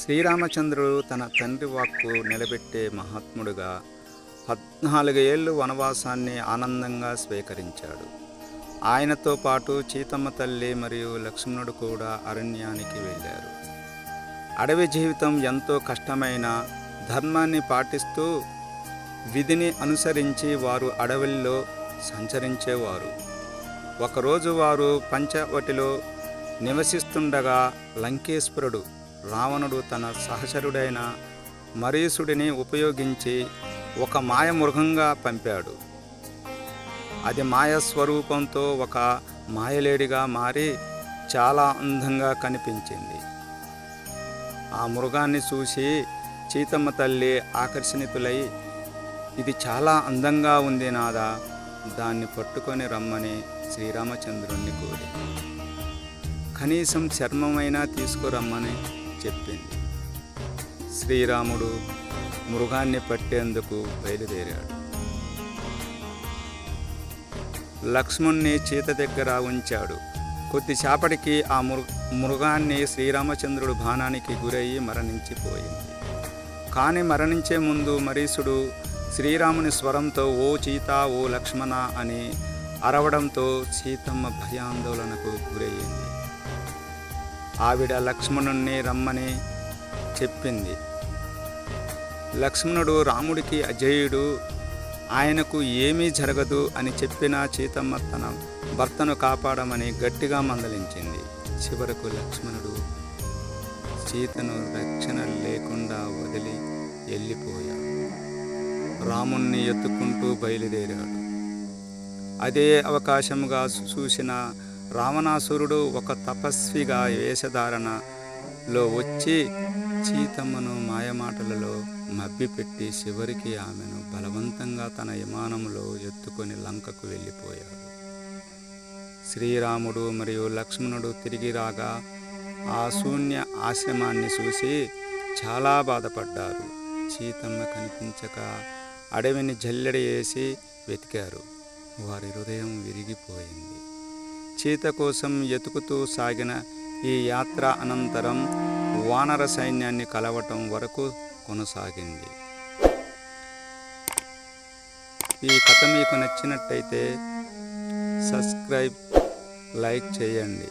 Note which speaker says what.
Speaker 1: శ్రీరామచంద్రుడు తన తండ్రి వాక్కు నిలబెట్టే మహాత్ముడుగా 14 ఏళ్ళు వనవాసాన్ని ఆనందంగా స్వీకరించాడు. ఆయనతో పాటు సీతమ్మ తల్లి మరియు లక్ష్మణుడు కూడా అరణ్యానికి వెళ్ళారు. అడవి జీవితం ఎంతో కష్టమైన ధర్మాన్ని పాటిస్తూ విధిని అనుసరించి వారు అడవుల్లో సంచరించేవారు. ఒకరోజు వారు పంచవటిలో నివసిస్తుండగా లంకేశ్వరుడు రావణుడు తన సహచరుడైన మరీసుడిని ఉపయోగించి ఒక మాయ మృగంగా పంపాడు. అది మాయ స్వరూపంతో ఒక మాయలేడిగా మారి చాలా అందంగా కనిపించింది. ఆ మృగాన్ని చూసి సీతమ్మ తల్లి ఆకర్షితులై, ఇది చాలా అందంగా ఉంది నాదా, దాన్ని పట్టుకొని రమ్మని శ్రీరామచంద్రుణ్ణి కోరి కనీసం చర్మమైనా తీసుకురమ్మని చెప్పింది. శ్రీరాముడు మృగాన్ని పట్టేందుకు బయలుదేరాడు. లక్ష్మణ్ణి సీత దగ్గర ఉంచాడు. కొద్దిసేపటికి ఆ మృగాన్ని శ్రీరామచంద్రుడు బాణానికి గురయ్యి మరణించిపోయింది. కానీ మరణించే ముందు మరీసుడు శ్రీరాముని స్వరంతో ఓ సీత, ఓ లక్ష్మణ అని అరవడంతో సీతమ్మ భయాందోళనకు గురయ్యింది. ఆవిడ లక్ష్మణుణ్ణి రమ్మని చెప్పింది. లక్ష్మణుడు రాముడికి అజేయుడు, ఆయనకు ఏమీ జరగదు అని చెప్పిన సీతమ్మ తన భర్తను కాపాడమని గట్టిగా మందలించింది. చివరకు లక్ష్మణుడు సీతను రక్షణ లేకుండా వదిలి వెళ్ళిపోయాడు. రాముణ్ణి ఎత్తుకుంటూ బయలుదేరాడు. అదే అవకాశముగా చూసిన రావణాసురుడు ఒక తపస్విగా వేషధారణలో వచ్చి సీతమ్మను మాయమాటలలో మభ్యపెట్టి చివరికి ఆమెను బలవంతంగా తన విమానంలో ఎత్తుకొని లంకకు వెళ్ళిపోయాడు. శ్రీరాముడు మరియు లక్ష్మణుడు తిరిగి రాగా ఆ శూన్య ఆశ్రమాన్ని చూసి చాలా బాధపడ్డారు. సీతమ్మ కనిపించక అడవిని జల్లెడ వేసి వెతికారు. వారి హృదయం విరిగిపోయింది. సీత కోసం వెతుకుతూ సాగిన ఈ యాత్ర అనంతరం వానర సైన్యాన్ని కలవటం వరకు కొనసాగింది. ఈ కథ మీకు నచ్చినట్టయితే సబ్స్క్రైబ్, లైక్ చేయండి.